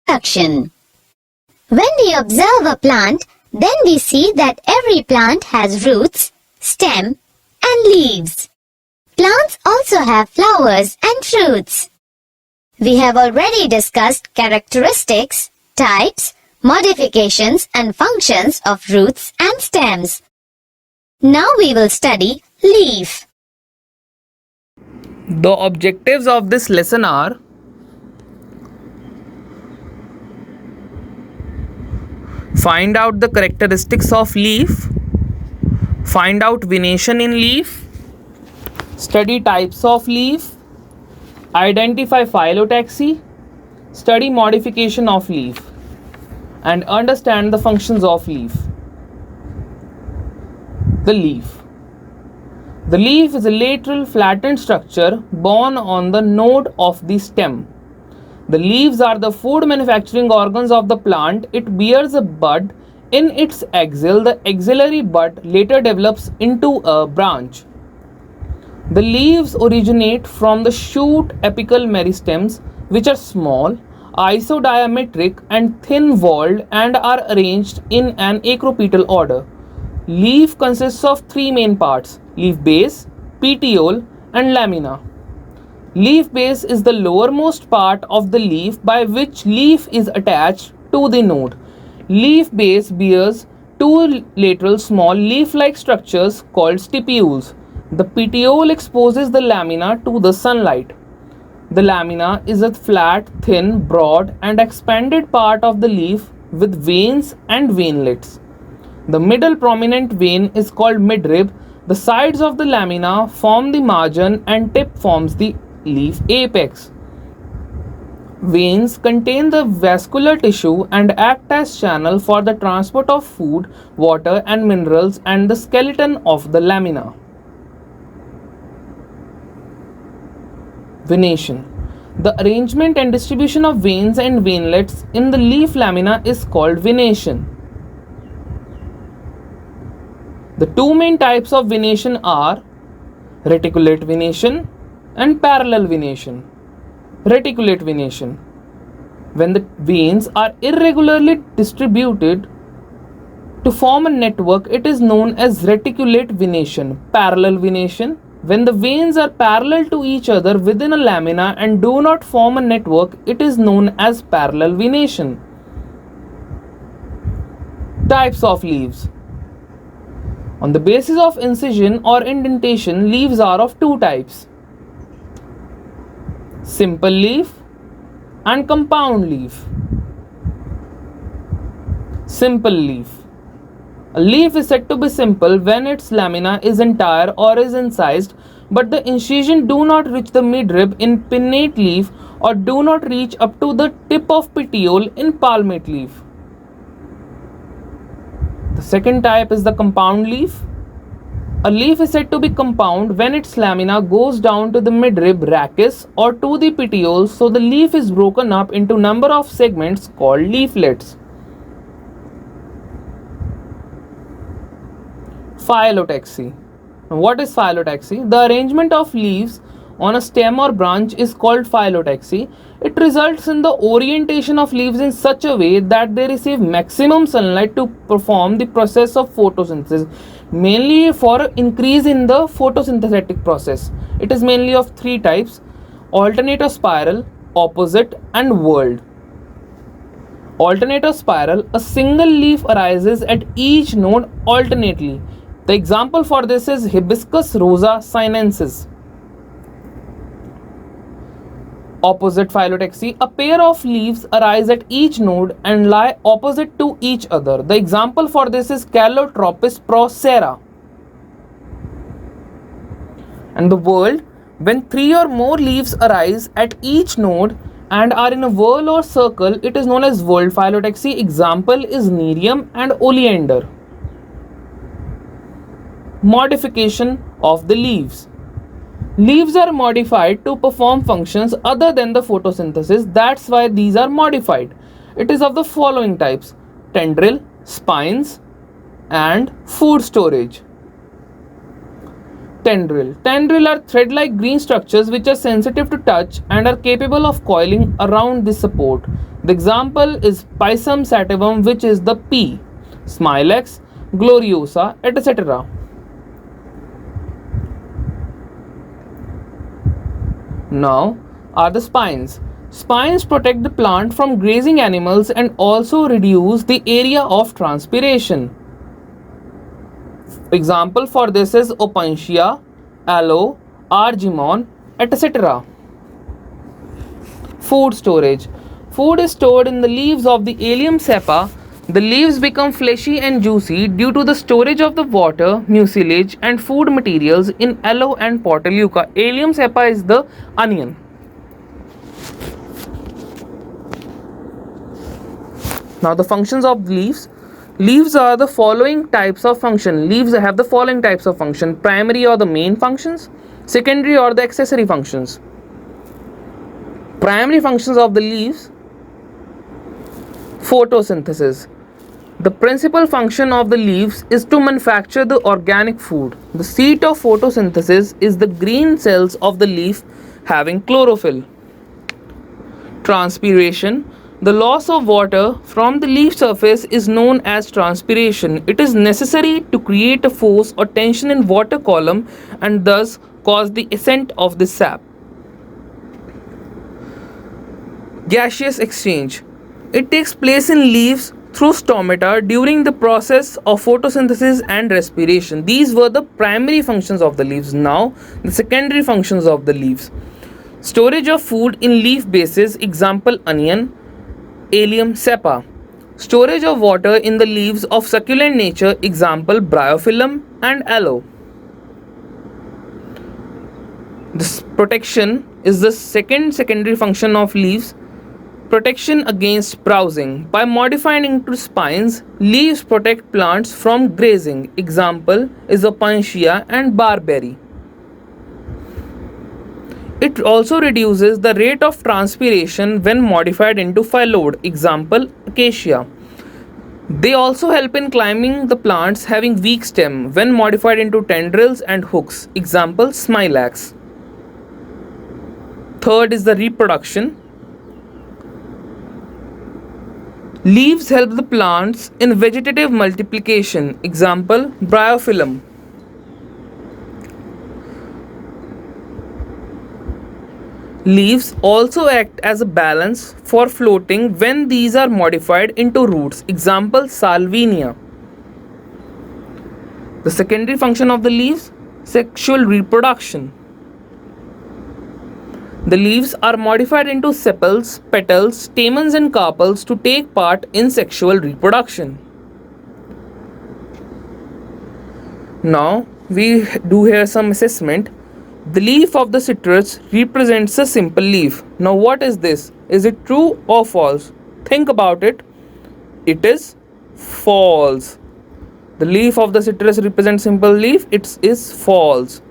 Introduction. When we observe a plant, then we see that every plant has roots, stem, and leaves. Plants also have flowers and fruits. We have already discussed characteristics, types, modifications, and functions of roots and stems. Now we will study leaf. The objectives of this lesson are: find out the characteristics of leaf, find out venation in leaf, study types of leaf, identify phyllotaxy, study modification of leaf, and understand the functions of leaf. The leaf. The leaf is a lateral flattened structure borne on the node of the stem. The leaves are the food manufacturing organs of the plant. It bears a bud in its axil. The axillary bud later develops into a branch. The leaves originate from the shoot apical meristems, which are small, isodiametric, and thin-walled, and are arranged in an acropetal order. Leaf consists of three main parts: leaf base, petiole, and lamina. Leaf base is the lowermost part of the leaf by which leaf is attached to the node. Leaf base bears two lateral small leaf-like structures called stipules. The petiole exposes the lamina to the sunlight. The lamina is a flat, thin, broad, and expanded part of the leaf with veins and veinlets. The middle prominent vein is called midrib. The sides of the lamina form the margin and tip forms the leaf apex. Veins contain the vascular tissue and act as channel for the transport of food, water, and minerals, and the skeleton of the lamina. Venation. The arrangement and distribution of veins and veinlets in the leaf lamina is called venation. The two main types of venation are reticulate venation and parallel venation. Reticulate venation. When the veins are irregularly distributed to form a network, it is known as reticulate venation. Parallel venation. When the veins are parallel to each other within a lamina and do not form a network, it is known as parallel venation. Types of leaves. On the basis of incision or indentation, leaves are of two types: simple leaf and compound leaf. Simple leaf. A leaf is said to be simple when its lamina is entire or is incised, but the incision do not reach the midrib in pinnate leaf or do not reach up to the tip of petiole in palmate leaf. The second type is the compound leaf. A leaf is said to be compound when its lamina goes down to the midrib rachis or to the petiole, so the leaf is broken up into number of segments called leaflets. Phyllotaxy. Now, what is phyllotaxy? The arrangement of leaves on a stem or branch is called phyllotaxy. It results in the orientation of leaves in such a way that they receive maximum sunlight to perform the process of photosynthesis, mainly for increase in the photosynthetic process. It is mainly of three types: alternate or spiral, opposite, and whorled. Alternate or spiral, a single leaf arises at each node alternately. The example for this is Hibiscus rosa sinensis. Opposite phyllotaxy, a pair of leaves arise at each node and lie opposite to each other. The example for this is Calotropis procera. And the whorled, when three or more leaves arise at each node and are in a whorl or circle, it is known as whorled phyllotaxy. Example is Nerium and Oleander. Modification of the leaves. Leaves are modified to perform functions other than the photosynthesis. That's why these are modified. It is of the following types: tendril, spines, and food storage. Tendril. Tendril are thread-like green structures which are sensitive to touch and are capable of coiling around the support. The example is Pisum sativum, which is the pea, Smilex gloriosa, etc. Now are the spines. Spines protect the plant from grazing animals and also reduce the area of transpiration. Example for this is Opuntia, aloe, argemone, etc. Food storage. Food is stored in the leaves of the Allium cepa. The leaves become fleshy and juicy due to the storage of the water, mucilage, and food materials in aloe and potaluca. Allium cepa is the onion. Now the functions of leaves. Leaves are the following types of function. Leaves have the following types of function: primary or the main functions, secondary or the accessory functions. Primary functions of the leaves: photosynthesis. The principal function of the leaves is to manufacture the organic food. The seat of photosynthesis is the green cells of the leaf having chlorophyll. Transpiration. The loss of water from the leaf surface is known as transpiration. It is necessary to create a force or tension in water column and thus cause the ascent of the sap. Gaseous exchange. It takes place in leaves through stomata during the process of photosynthesis and respiration. These were the primary functions of the leaves. Now, the secondary functions of the leaves. Storage of food in leaf bases, example onion, Allium cepa. Storage of water in the leaves of succulent nature, example Bryophyllum and aloe. This protection is the secondary function of leaves. Protection against browsing. By modifying into spines, leaves protect plants from grazing. Example is Opuntia and barberry. It also reduces the rate of transpiration when modified into phyllodes. Example acacia. They also help in climbing the plants having weak stem when modified into tendrils and hooks. Example smilax. Third is the reproduction. Leaves help the plants in vegetative multiplication. Example Bryophyllum. Leaves also act as a balance for floating when these are modified into roots. Example Salvinia. The secondary function of the leaves: sexual reproduction. The leaves are modified into sepals, petals, stamens and carpels to take part in sexual reproduction. Now we do here some assessment. The leaf of the citrus represents a simple leaf. Now what is this? Is it true or false? Think about it. It is false. The leaf of the citrus represents simple leaf. It is false.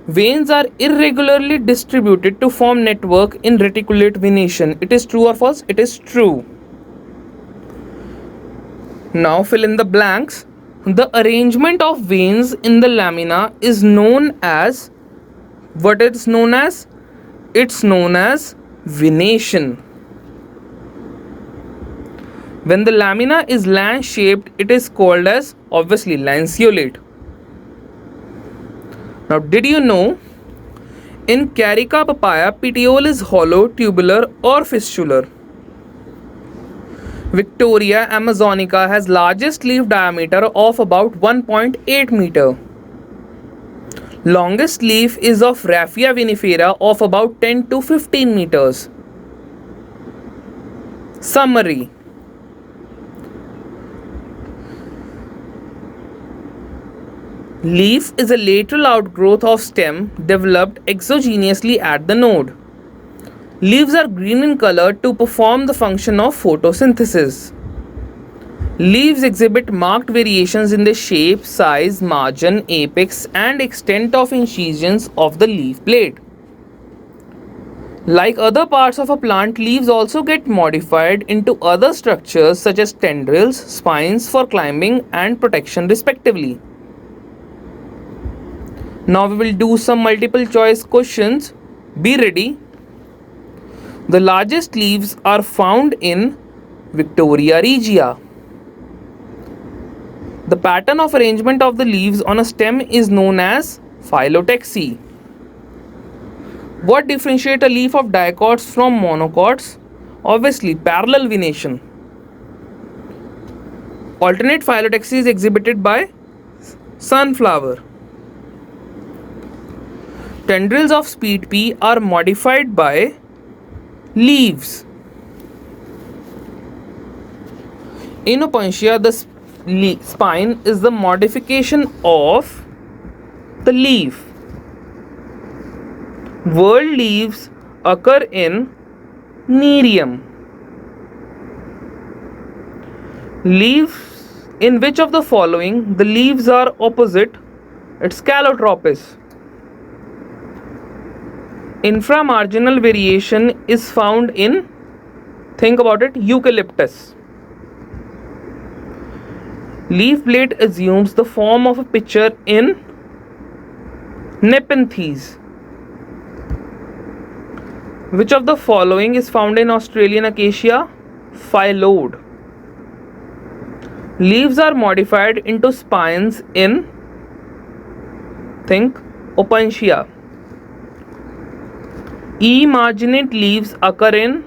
Veins are irregularly distributed to form network in reticulate venation. It is true or false? It is true. Now fill in the blanks. The arrangement of veins in the lamina is known as what it's known as? It's known as venation. When the lamina is lance shaped, it is called as obviously lanceolate. Now, did you know in Carica papaya, petiole is hollow, tubular, or fistular? Victoria amazonica has largest leaf diameter of about 1.8 meter. Longest leaf is of Raffia vinifera of about 10 to 15 meters. Summary. Leaf is a lateral outgrowth of stem developed exogenously at the node. Leaves are green in color to perform the function of photosynthesis. Leaves exhibit marked variations in the shape, size, margin, apex, and extent of incisions of the leaf blade. Like other parts of a plant, leaves also get modified into other structures such as tendrils, spines for climbing and protection respectively. Now we will do some multiple choice questions. Be ready. The largest leaves are found in Victoria regia. The pattern of arrangement of the leaves on a stem is known as phyllotaxy. What differentiates a leaf of dicots from monocots? Obviously, parallel venation. Alternate phyllotaxy is exhibited by sunflower. Tendrils of sweet pea are modified by leaves. In Opuntia, the spine is the modification of the leaf. Whorled leaves occur in Nerium. Leaves in which of the following the leaves are opposite? It's Calotropis. Inframarginal variation is found in, think about it, Eucalyptus. Leaf blade assumes the form of a pitcher in Nepenthes. Which of the following is found in Australian acacia? Phyllodes. Leaves are modified into spines in, think, Opuntia. Emarginate leaves occur in,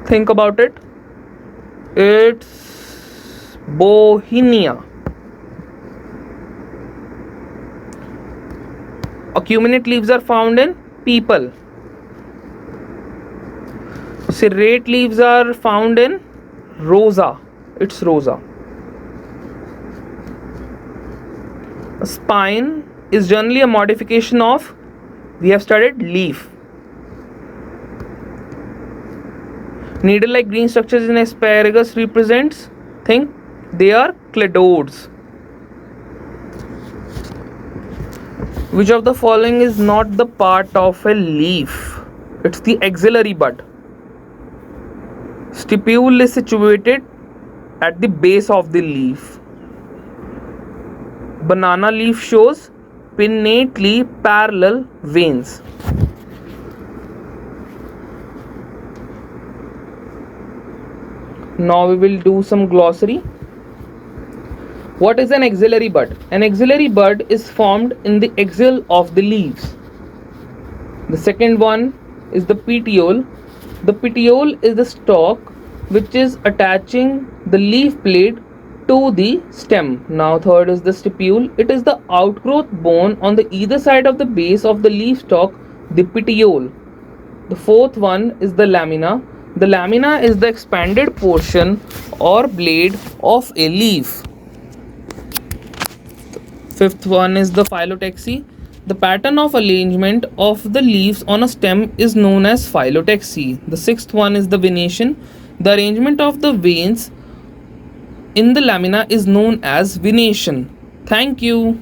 think about it, it's Bauhinia. Acuminate leaves are found in Peepal. Serrate leaves are found in Rosa. It's Rosa. A spine is generally a modification of, we have studied, leaf. Needle-like green structures in asparagus represents, think, they are cladodes. Which of the following is not the part of a leaf? It's the axillary bud. Stipule is situated at the base of the leaf. Banana leaf shows pinnately parallel veins. Now we will do some glossary. What is an axillary bud? An axillary bud is formed in the axil of the leaves. The second one is the petiole. The petiole is the stalk which is attaching the leaf blade to the stem. Now third is the stipule. It is the outgrowth bone on the either side of the base of the leaf stalk, the petiole. The fourth one is the lamina. The lamina is the expanded portion or blade of a leaf. Fifth one is the phyllotaxy. The pattern of arrangement of the leaves on a stem is known as phyllotaxy. The sixth one is the venation. The arrangement of the veins in the lamina is known as venation. Thank you.